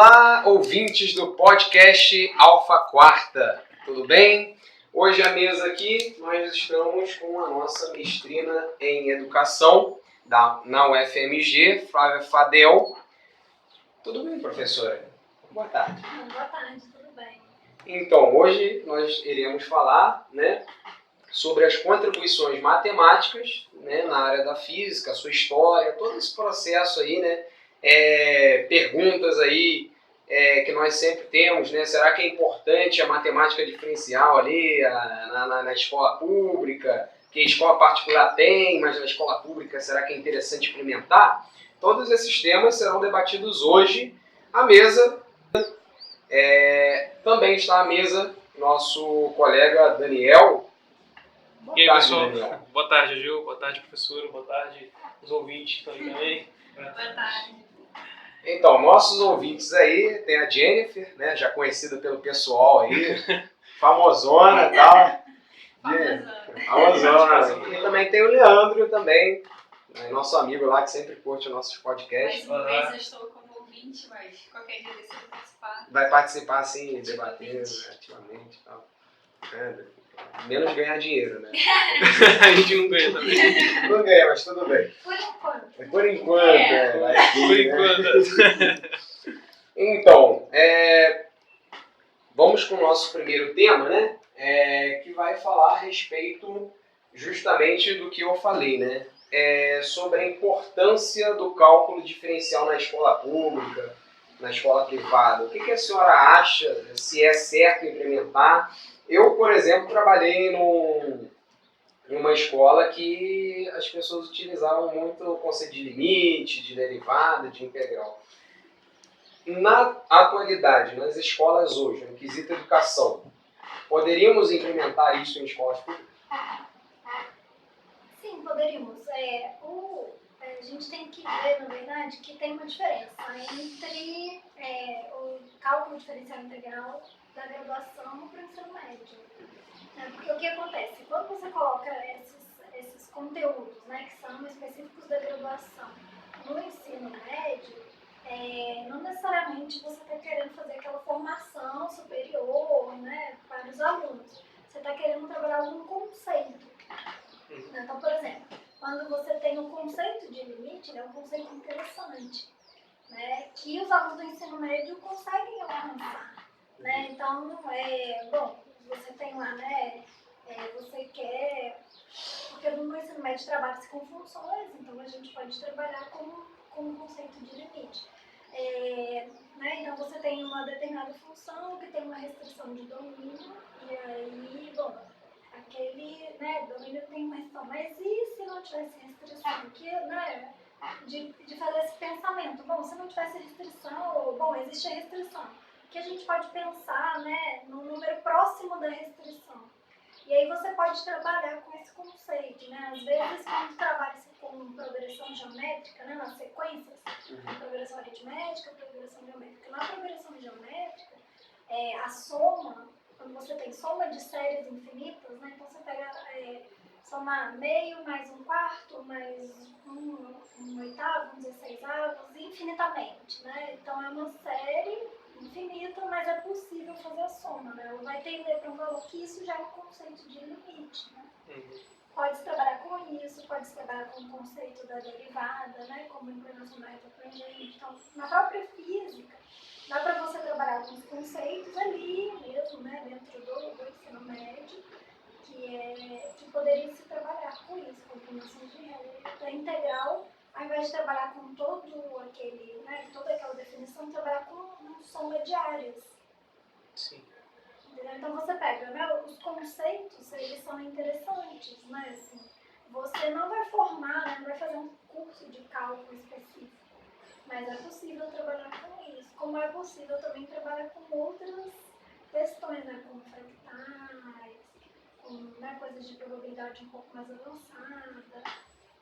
Olá, ouvintes do podcast Alfa Quarta, tudo bem? Hoje a mesa aqui nós estamos com a nossa mestrina em Educação na UFMG, Flávia Fadel. Tudo bem, professora? Boa tarde. Boa tarde, tudo bem. Então, hoje nós iremos falar, sobre as contribuições matemáticas, na área da física, a sua história, todo esse processo aí, perguntas aí que nós sempre temos, será que é importante a matemática diferencial ali na escola pública, que a escola particular tem, mas na escola pública será que é interessante implementar? Todos esses temas serão debatidos hoje à mesa. Também está à mesa nosso colega Daniel. E aí, pessoal? Boa tarde, Gil. Boa tarde, professora. Boa tarde, os ouvintes também. Boa tarde. Então, nossos ouvintes aí, tem a Jennifer, já conhecida pelo pessoal aí, famosona e tal. Famosona. E também tem o Leandro também, nosso amigo lá que sempre curte os nossos podcasts. Mais uma vez eu estou como ouvinte, mas qualquer dia desse eu vou participar. Vai participar, sim, debatendo ativamente e tal. Menos ganhar dinheiro, né? A gente não ganha também. Não ganha, mas tudo bem. Por enquanto. Por enquanto, vai aqui, Por enquanto. Então, vamos com o nosso primeiro tema, que vai falar a respeito justamente do que eu falei, sobre a importância do cálculo diferencial na escola pública, na escola privada. O que a senhora acha, se é certo implementar? Eu, por exemplo, trabalhei em uma escola que as pessoas utilizavam muito o conceito de limite, de derivada, de integral. Na atualidade, nas escolas hoje, no quesito educação, poderíamos implementar isso em escolas públicas? Sim, poderíamos. A gente tem que ver, na verdade, que tem uma diferença entre o cálculo diferencial integral da graduação para o ensino médio. Porque o que acontece? Quando você coloca esses conteúdos, que são específicos da graduação, no ensino médio, não necessariamente você está querendo fazer aquela formação superior, para os alunos. Você está querendo trabalhar algum conceito. Então, por exemplo, quando você tem o conceito de limite, é um conceito interessante, que os alunos do ensino médio conseguem alcançar. Então, você tem lá, você quer... Porque no ensino médio trabalha-se com funções, então a gente pode trabalhar com o conceito de limite. Então, você tem uma determinada função que tem uma restrição de domínio, e aí, aquele domínio tem uma restrição. Mas e se não tivesse restrição? De fazer esse pensamento. Se não tivesse restrição, existe a restrição. Que a gente pode pensar, no número próximo da restrição. E aí você pode trabalhar com esse conceito, Às vezes, quando trabalha-se com progressão geométrica, nas sequências, progressão aritmética, progressão geométrica. Na progressão geométrica, a soma, quando você tem soma de séries infinitas, então você pega somar meio, mais um quarto, mais um oitavo, um 16avos, infinitamente, Então é uma série infinita, mas é possível fazer a soma, Ela vai tender para um valor que isso já é um conceito de limite, Pode-se trabalhar com isso, pode-se trabalhar com o conceito da derivada, como inclinação da reta tangente. Então, na própria física, dá para você trabalhar com os conceitos ali mesmo, dentro do ensino médio, que poderia se trabalhar com isso, com inclinação de reta integral, ao invés de trabalhar com toda aquela definição, trabalhar com uma soma de áreas. Sim. Então você pega, os conceitos, eles são interessantes, assim, você não vai formar, não vai fazer um curso de cálculo específico, mas é possível trabalhar com isso, como é possível também trabalhar com outras questões, como fractais, com coisas de probabilidade um pouco mais avançada.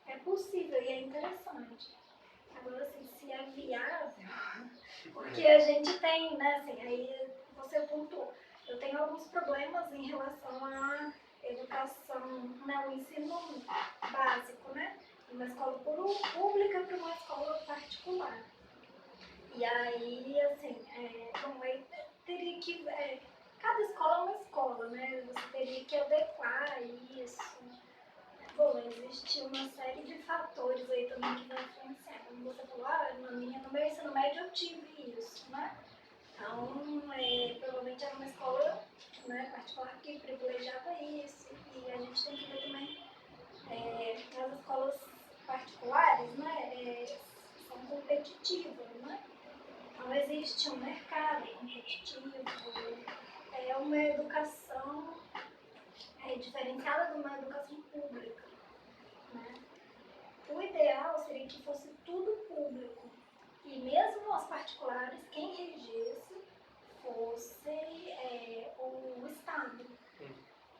É possível e é interessante. Agora, assim, se é viável, porque a gente tem, aí você pontuou, eu tenho alguns problemas em relação à educação, o ensino básico, de uma escola pública para uma escola particular. E aí, assim, bom, aí teria que... cada escola é uma escola, né? Você teria que adequar isso. Bom, existe uma série de fatores aí também que vão influenciar. Como você falou, no meu ensino médio eu tive isso, né? Então, provavelmente era uma escola, né, particular que privilegiava isso. E a gente tem que ver também as escolas particulares, né, são competitivas, né? Então existe um mercado competitivo, é uma educação diferenciada de uma educação pública, né? O ideal seria que fosse tudo público e mesmo as particulares, quem regesse fosse o Estado.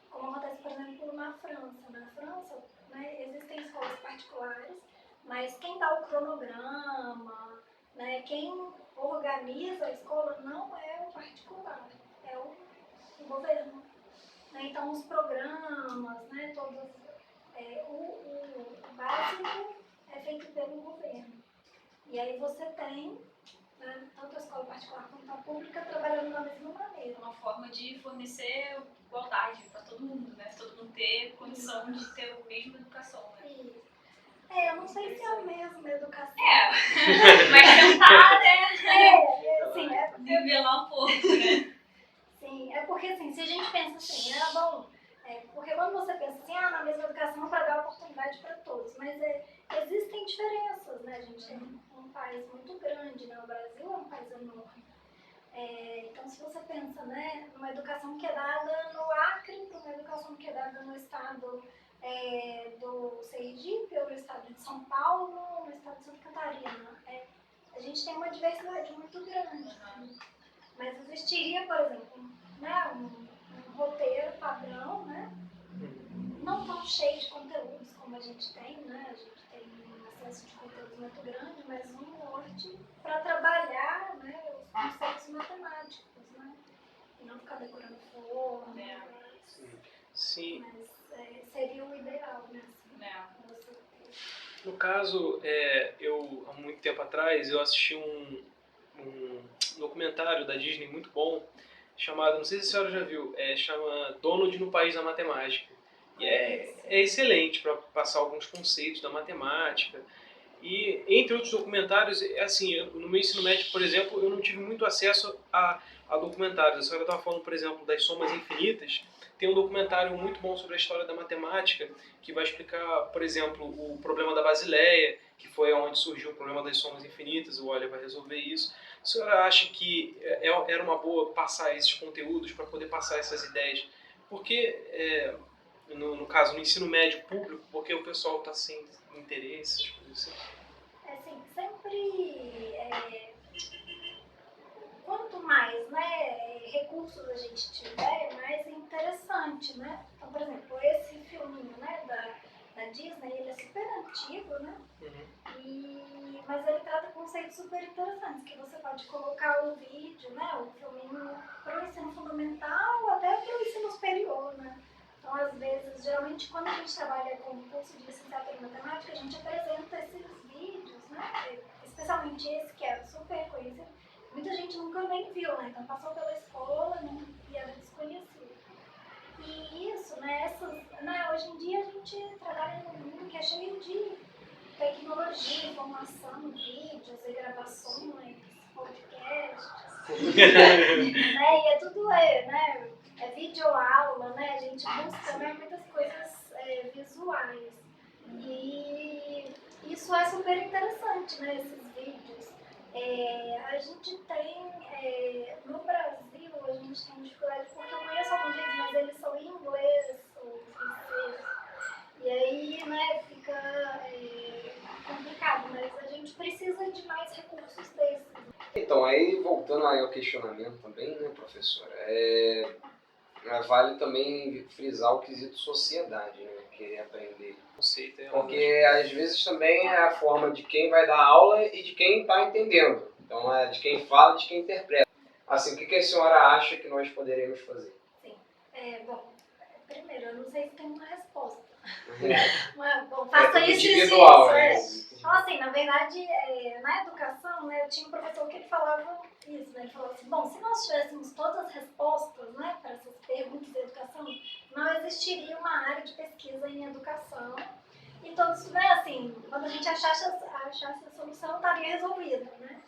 Como acontece, por exemplo, na França. Na França, né, existem escolas particulares, mas quem dá o cronograma, né, quem organiza a escola não é o particular, é o governo. Né? Então, os programas, né, todos, o básico é feito pelo governo. E aí você tem, né, tanto a escola particular quanto a pública trabalhando da mesma maneira. Uma forma de fornecer igualdade para todo mundo, né? Todo mundo ter condição de ter a mesma educação, né? Isso. Eu não sei se é a mesma educação. Mas tentar, né? Sim, nivelar um pouco, né? Sim, é porque assim, se a gente pensa assim, bom, porque quando você pensa assim, na mesma educação para dar oportunidade para todos, mas existem diferenças, né? A gente tem um país muito grande, né? O Brasil é um país enorme. Então, se você pensa, né, numa educação que é dada no Acre, para uma educação que é dada no estado do Sergipe, ou no estado de São Paulo, ou no estado de Santa Catarina, a gente tem uma diversidade muito grande. Mas existiria, por exemplo, né, um roteiro padrão, né, não tão cheio de conteúdos como a gente tem, né, a gente tem um acesso de conteúdos muito grande, mas um norte para trabalhar, né, os conceitos matemáticos, né, e não ficar decorando forma, Sim. mas seria o ideal, né, assim, você ter. No caso, eu há muito tempo atrás, eu assisti um documentário da Disney muito bom, chamado, não sei se a senhora já viu, chama Donald no País da Matemática. E é excelente para passar alguns conceitos da matemática. E, entre outros documentários, assim, no meu ensino médio, por exemplo, eu não tive muito acesso a documentários. A senhora estava falando, por exemplo, das somas infinitas. Tem um documentário muito bom sobre a história da matemática, que vai explicar, por exemplo, o problema da Basileia, que foi onde surgiu o problema das somas infinitas. O Euler vai resolver isso. A senhora acha que era uma boa passar esses conteúdos para poder passar essas ideias? Porque, no caso, no ensino médio público, porque o pessoal está sem interesse, assim? Assim, sempre, quanto mais, né, recursos a gente tiver, mais interessante, né? Então, por exemplo, esse filminho, né, da Disney, ele é super antigo, né? Mas ele trata conceitos super interessantes, que você pode colocar o vídeo, né, o filminho para o ensino fundamental até para o ensino superior, né? Então, às vezes, geralmente, quando a gente trabalha com curso de licenciatura em matemática, a gente apresenta esses vídeos, né? Especialmente esse que é super conhecido. Muita gente nunca nem viu, né? Então, passou pela escola e era desconhecido. E isso, né? Hoje em dia, a gente trabalha num mundo que é cheio de tecnologia, informação, vídeos e gravações, podcasts. Né? E é tudo, né? É videoaula, né? A gente busca, né, muitas coisas visuais. E isso é super interessante, né? Esses vídeos. A gente tem, no Brasil, a gente tem dificuldade, porque eu conheço alguns vídeos, mas eles são em inglês ou francês. E aí, né, fica complicado, mas a gente precisa de mais recursos desses. Então, aí voltando aí ao questionamento também, né, professora, vale também frisar o quesito sociedade, né, querer aprender. Porque às vezes também é a forma de quem vai dar aula e de quem está entendendo. Então, é de quem fala e de quem interpreta. Assim, o que a senhora acha que nós poderíamos fazer? Sim. Bom, primeiro, eu não sei se tem uma resposta. Bom, faça isso individual, isso. Então, assim, na verdade, na educação, né, eu tinha um professor que ele falava isso, né? Ele falava assim, bom, se nós tivéssemos todas as respostas, né, para essas perguntas da educação, não existiria uma área de pesquisa em educação. E todos, né, assim, quando a gente achasse a solução, estaria resolvida, né?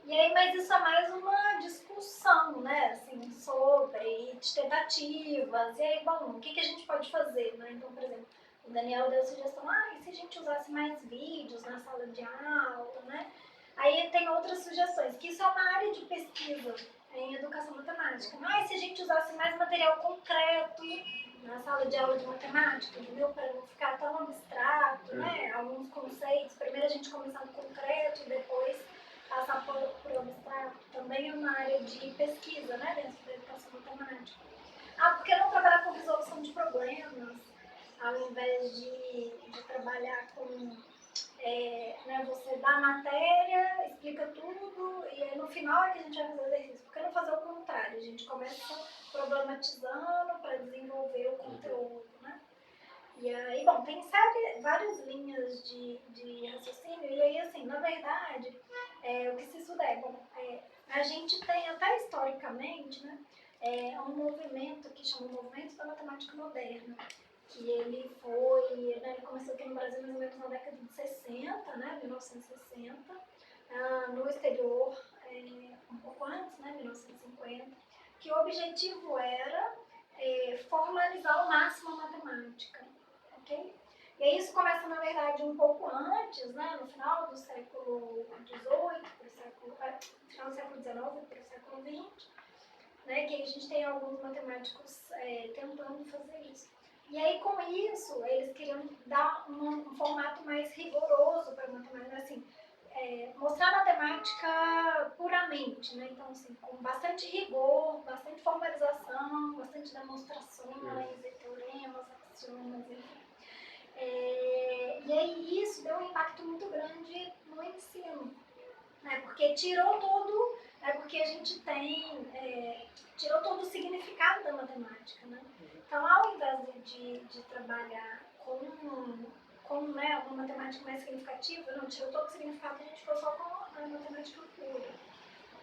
E aí, mas isso é mais uma discussão, né, assim, sobre tentativas. E aí, bom, o que a gente pode fazer, né? Então, por exemplo, o Daniel deu a sugestão, e se a gente usasse mais vídeos na sala de aula, né? Aí tem outras sugestões, que isso é uma área de pesquisa em educação matemática. E se a gente usasse mais material concreto na sala de aula de matemática, entendeu? Para não ficar tão abstrato, né? Alguns conceitos, primeiro a gente começar no concreto e depois passar por abstrato. Também é uma área de pesquisa, né? Dentro da educação matemática. Por que não trabalhar com resolução de problemas? Ao invés de trabalhar com, né, você dá a matéria, explica tudo, e aí no final é que a gente vai fazer o exercício. Por que não fazer o contrário? A gente começa problematizando para desenvolver o conteúdo, né? E aí, bom, tem várias linhas de raciocínio, e aí, assim, na verdade, o que se estuda a gente tem até historicamente, né, um movimento que chama Movimento da Matemática Moderna, que ele ele começou aqui no Brasil mais ou menos na década de 60, né, 1960, no exterior um pouco antes, né, 1950, que o objetivo era formalizar ao máximo a matemática, ok? E aí isso começa, na verdade, um pouco antes, né, no final do século XVIII, final do século XIX para o século XX, né, que a gente tem alguns matemáticos tentando fazer isso. E aí, com isso, eles queriam dar um formato mais rigoroso para a matemática, assim, mostrar a matemática puramente, né? Então, assim, com bastante rigor, bastante formalização, bastante demonstrações, e teoremas, axiomas, enfim. E aí, isso deu um impacto muito grande no ensino, né? Porque tirou todo, porque a gente tirou todo o significado da matemática, né? Então, ao invés de trabalhar com né, uma matemática mais significativa, não, tirou todo o significado, a gente ficou só com a matemática pura.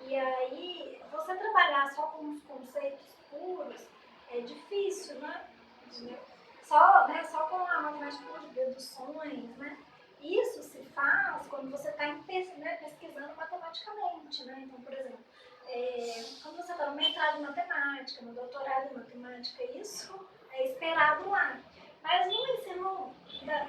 E aí, você trabalhar só com os conceitos puros é difícil, né? Só com a matemática pura de deduções, né? Isso se faz quando você está pesquisando matematicamente, né? Então, por exemplo, quando você está no mestrado em matemática, no doutorado em matemática, isso é esperado lá. Mas no ensino,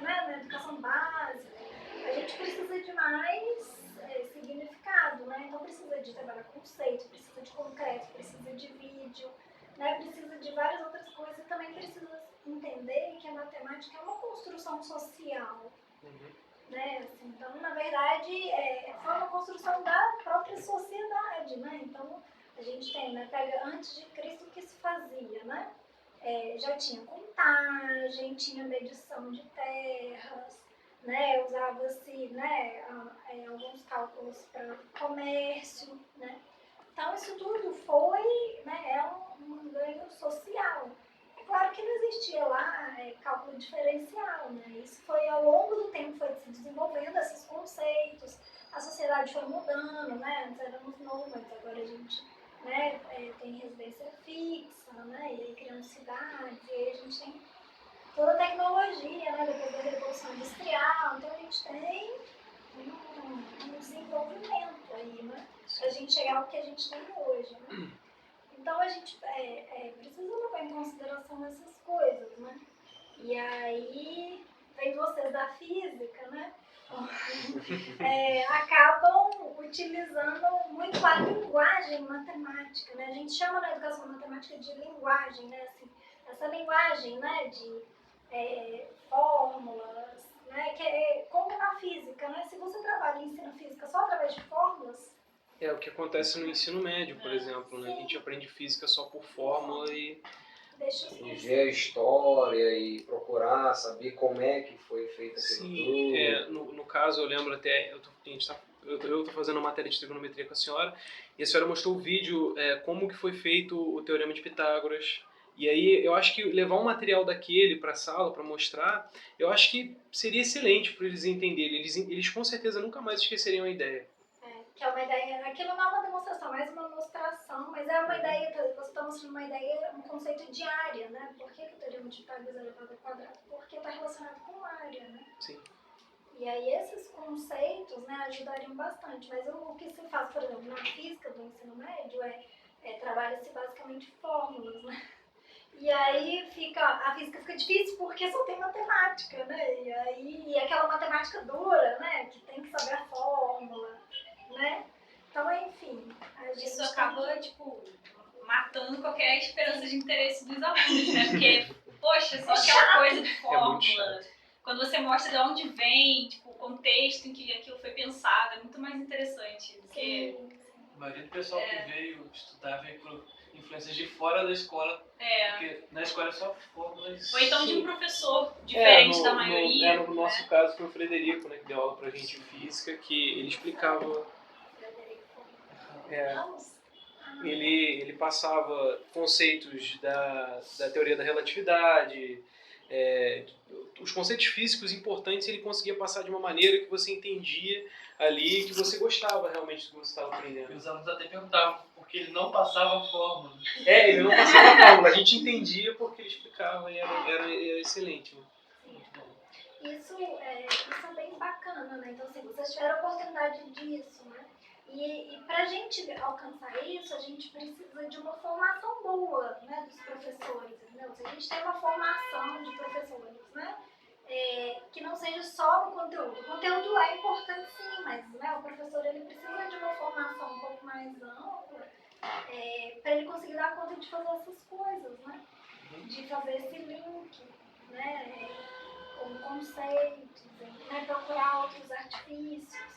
na educação básica, a gente precisa de mais significado, né? Então precisa de trabalhar conceito, precisa de concreto, precisa de vídeo, né? Precisa de várias outras coisas e também precisa entender que a matemática é uma construção social. Né? Assim, então, na verdade, foi uma construção da própria sociedade, né? Então, a gente tem, né, pega antes de Cristo o que se fazia, né? Já tinha contagem, tinha medição de terras, né? Usava-se, né, alguns cálculos para comércio, né? Então, isso tudo foi, né, um ganho social. Claro que não existia lá cálculo diferencial, né? Isso foi ao longo do tempo, foi se desenvolvendo esses conceitos, a sociedade foi mudando, né? Antes éramos nômades, agora a gente, né, tem residência fixa, né? E aí criamos cidades, e aí a gente tem toda a tecnologia, né? Depois da Revolução Industrial, então a gente tem um desenvolvimento aí, né? Pra gente chegar ao que a gente tem hoje, né? Então a gente precisa levar em consideração essas coisas, né? E aí vem vocês da física, né? Acabam utilizando muito a linguagem matemática, né? A gente chama na educação matemática de linguagem, né? Assim, essa linguagem, né, de fórmulas, né? Que é como na física, né? Se você trabalha e ensina física só através de fórmulas, É o que acontece no ensino médio, por exemplo, né? A gente aprende física só por fórmula e ver a história e procurar saber como é que foi feita aquilo tudo. No caso, eu lembro até, eu tô fazendo uma matéria de trigonometria com a senhora, e a senhora mostrou o vídeo, como que foi feito o Teorema de Pitágoras, E aí eu acho que levar um material daquele para a sala, para mostrar, eu acho que seria excelente para eles entenderem. Eles com certeza nunca mais esqueceriam a ideia. Que é uma ideia, aquilo não é uma demonstração, é mais uma mostração, mas é uma ideia, você está mostrando uma ideia, um conceito de área, né? Por que o teorema de Pitágoras é elevado ao quadrado? Porque está relacionado com área, né? Sim. E aí esses conceitos, né, ajudariam bastante, mas o que se faz, por exemplo, na física do ensino médio trabalha-se basicamente fórmulas, né? E aí a física fica difícil porque só tem matemática, né? E aquela matemática dura, né? Que tem que saber a fórmula, né? Então, enfim, a gente isso acaba, tipo, matando qualquer esperança de interesse dos alunos, né? Porque, poxa, só aquela coisa de fórmula. Quando você mostra de onde vem, tipo, o contexto em que aquilo foi pensado, é muito mais interessante do que... A maioria do pessoal que veio estudar veio por influências de fora da escola, porque na escola é só fórmulas. Ou então de um professor diferente da maioria. No nosso caso foi o Frederico, né, que deu aula pra gente em física, que ele explicava... Ele passava conceitos da teoria da relatividade, os conceitos físicos importantes ele conseguia passar de uma maneira que você entendia ali, que você gostava realmente do que você estava aprendendo. E os alunos até perguntavam porque ele não passava a fórmula. Ele não passava a fórmula, a gente entendia porque ele explicava e era excelente. Né? Isso é bem bacana, né? Então, assim, vocês tiveram a oportunidade disso, né? E para a gente alcançar isso, a gente precisa de uma formação boa, né, dos professores, entendeu? Se a gente tem uma formação de professores, né, que não seja só no conteúdo. O conteúdo é importante sim, mas né, o professor ele precisa de uma formação um pouco mais ampla para ele conseguir dar conta de fazer essas coisas, né? De fazer esse link, né, com conceitos, né, procurar outros artifícios.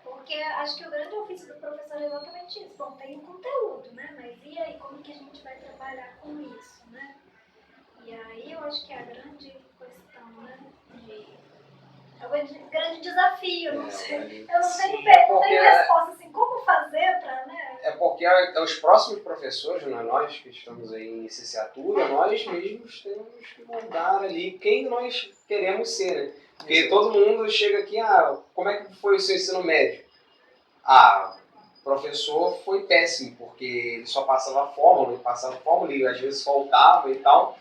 Porque acho que o grande ofício do professor é exatamente isso. Bom, tem o conteúdo, né? Mas e aí, como que a gente vai trabalhar com isso, né? E aí eu acho que é a grande questão, né? É o grande desafio, não sei. Eu não tenho resposta assim, como fazer para, né? É porque os próximos professores, né, nós que estamos aí em licenciatura, nós mesmos temos que moldar ali quem nós queremos ser, né? Porque todo mundo chega aqui, como é que foi o seu ensino médio? O professor foi péssimo, porque ele só passava fórmula e às vezes faltava e tal.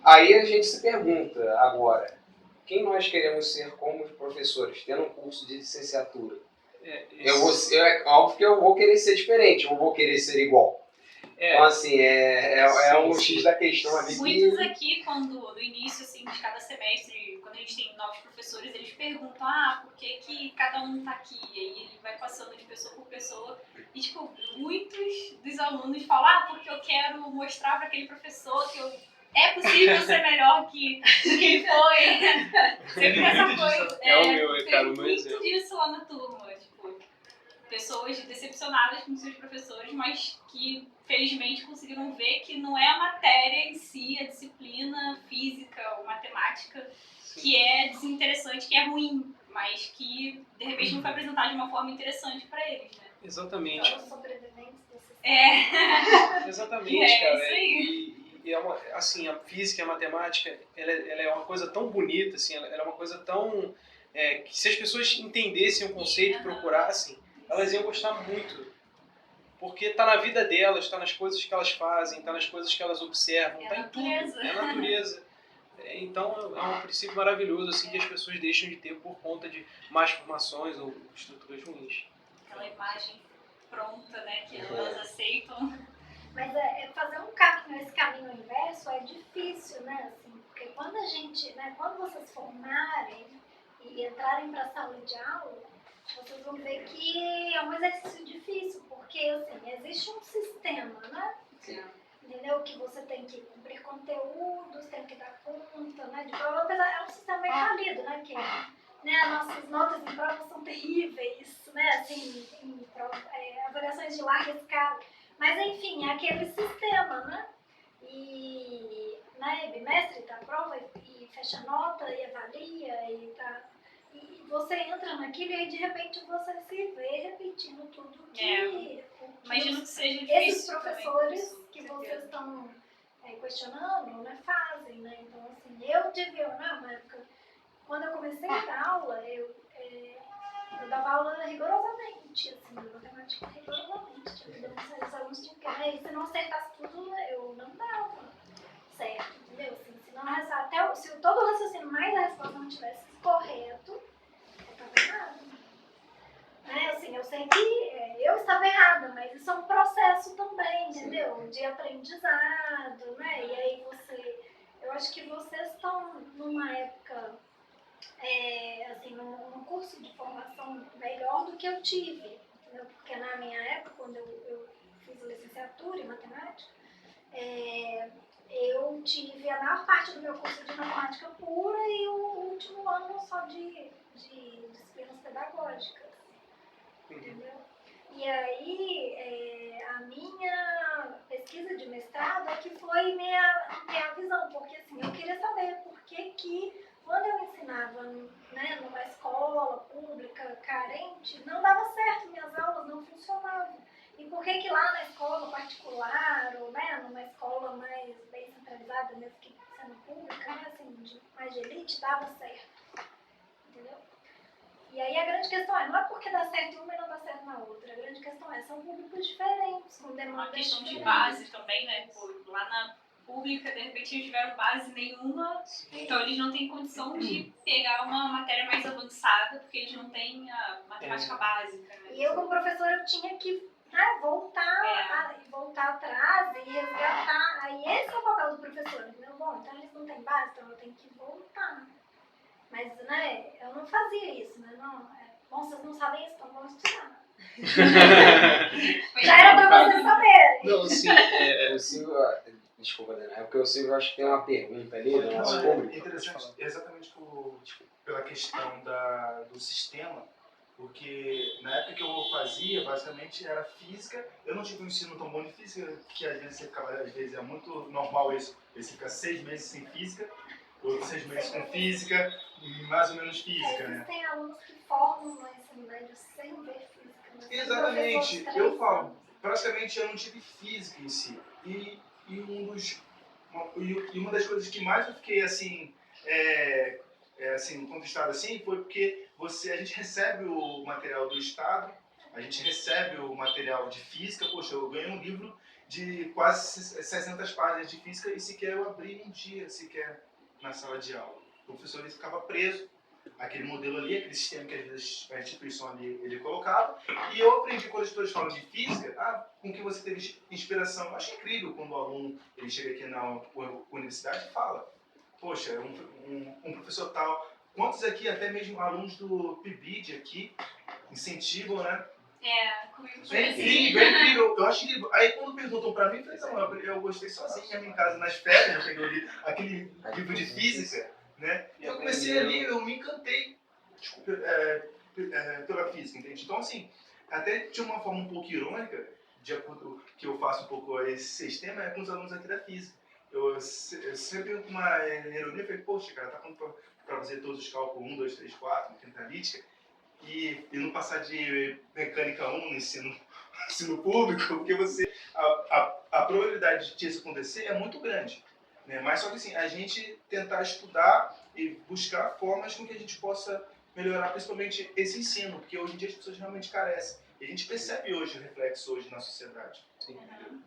Aí a gente se pergunta agora, quem nós queremos ser como professores, tendo um curso de licenciatura? É óbvio que eu vou querer ser diferente, eu vou querer ser igual. Então, assim, um X da questão ali. Muitos aqui, no início assim, de cada semestre, quando a gente tem novos professores, eles perguntam, por que cada um tá aqui? E aí ele vai passando de pessoa por pessoa. E, tipo, muitos dos alunos falam, porque eu quero mostrar para aquele professor que é possível ser melhor do que ele foi. Sempre essa coisa. Tem muito disso lá na turma. Tipo, pessoas decepcionadas com seus professores, mas que felizmente conseguiram ver que não é a matéria em si, a disciplina física ou matemática, que é desinteressante, que é ruim, mas que de repente não foi apresentada de uma forma interessante para eles, né? Exatamente. Os sobreviventes desse Exatamente, cara. Isso aí. E assim, a física e a matemática, ela é uma coisa tão bonita, assim, ela é uma coisa tão... que se as pessoas entendessem o conceito e procurassem, elas iam gostar muito. Porque está na vida delas, está nas coisas que elas fazem, está nas coisas que elas observam, está em tudo. É a natureza. Então é um princípio maravilhoso assim, que as pessoas deixam de ter por conta de más formações ou estruturas ruins. Aquela imagem pronta, né, que elas aceitam. Mas fazer esse caminho inverso é difícil, né? Assim, porque quando a gente, né, quando vocês formarem e entrarem para a sala de aula, vocês vão ver que é um exercício difícil, porque assim, existe um sistema, né? Sim. Entendeu? Que você tem que cumprir conteúdos, tem que dar conta, né? De prova, apesar é um sistema meio falido, né? Que né, nossas notas em prova são terríveis, né? Assim, em avaliações de larga escala. Mas enfim, é aquele sistema, né? E bimestre tá a prova e fecha a nota e avalia e tá. E você entra naquilo e aí de repente você se vê repetindo tudo que Imagino que seja difícil. esses professores que vocês estão questionando, né, fazem, né? Então, assim, eu tive, né, uma época, quando eu comecei a dar aula, eu dava aula rigorosamente, assim, de matemática rigorosamente. Tipo, os alunos tinham que, se não acertasse tudo, eu não dava certo, entendeu? Assim, se todo o raciocínio mais a resposta não tivesse correto, eu estava errada. Né? Assim, eu sei que eu estava errada, mas isso é um processo também, entendeu? De aprendizado, né? E aí eu acho que vocês estão numa época, assim, num curso de formação melhor do que eu tive, entendeu? Porque na minha época, quando eu fiz licenciatura em matemática, eu tive a maior parte do meu curso de matemática pura e o último ano só de disciplinas pedagógicas, entendeu? E aí, a minha pesquisa de mestrado é que foi minha visão, porque assim, eu queria saber por que quando eu ensinava, né, numa escola pública carente, não dava certo, minhas aulas não funcionavam. E por que lá na escola particular, ou né, numa escola mais bem centralizada, mesmo que sendo pública, né, assim, mais de elite, dava certo. Entendeu? E aí a grande questão não é porque dá certo em uma e não dá certo na outra. A grande questão são públicos diferentes, com demandas uma questão diferentes. de base também, né? Pô, lá na pública, de repente, não tiveram base nenhuma, então eles não têm condição de pegar uma matéria mais avançada, porque eles não têm a matemática básica, né? E eu, como professora, eu tinha que voltar atrás e resgatar. Aí esse é o papel do professor, entendeu? Bom, então eles não têm base, então eu tenho que voltar. Mas, né, eu não fazia isso, né? Bom, vocês não sabem isso, então vamos estudar. Já era pra vocês saberem. Não, sim, o Silvio... Desculpa, Dana, é porque o Silvio acho que tem uma pergunta ali do nosso público. É interessante, exatamente pela questão do sistema, porque na época que eu fazia, basicamente era física. Eu não tive um ensino tão bom de física, que às vezes é muito normal isso. Você fica 6 meses sem física, outros 6 meses com física, e mais ou menos física, né? Tem alunos que formam no ensino médio sem ver física. Né? Exatamente, eu falo, praticamente eu não tive física em si. E uma das coisas que mais eu fiquei assim, assim, conquistado assim, foi porque a gente recebe o material do Estado, a gente recebe o material de física. Poxa, eu ganhei um livro de quase 600 páginas de física e sequer eu abri um dia sequer na sala de aula. O professor ele ficava preso aquele modelo ali, aquele sistema que às vezes a instituição ali ele colocava. E eu aprendi, quando as pessoas falam de física, com que você teve inspiração. Eu acho incrível quando o aluno ele chega aqui na universidade e fala: poxa, um professor tal. Quantos aqui, até mesmo alunos do PIBID aqui, incentivam, né? Comigo É incrível, eu acho incrível. Aí quando perguntam pra mim, eu falei: não, eu gostei sozinho mesmo em casa, nas férias, eu peguei aquele livro de física, né? E eu comecei ali, eu me encantei pela física, entende? Então, assim, até tinha uma forma um pouco irônica, de acordo que eu faço um pouco esse sistema, com os alunos aqui da física. Eu sempre com uma ironia, falei: poxa, cara, tá falando pra fazer todos os cálculos 1, 2, 3, 4, mecânica analítica, e não passar de mecânica 1 no ensino público, porque a probabilidade disso acontecer é muito grande. Né? Mas só que assim, a gente tentar estudar e buscar formas com que a gente possa melhorar principalmente esse ensino, porque hoje em dia as pessoas realmente carecem. E a gente percebe hoje o reflexo hoje na sociedade. O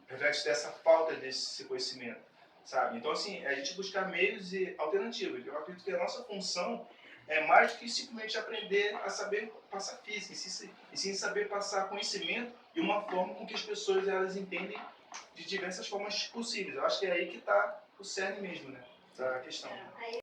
reflexo dessa falta desse conhecimento, sabe? Então assim, a gente buscar meios e alternativas. Eu acredito que a nossa função é mais do que simplesmente aprender a saber passar física, e sim saber passar conhecimento de uma forma com que as pessoas elas entendem de diversas formas possíveis. Eu acho que é aí que está o cerne mesmo, né, da questão. Aí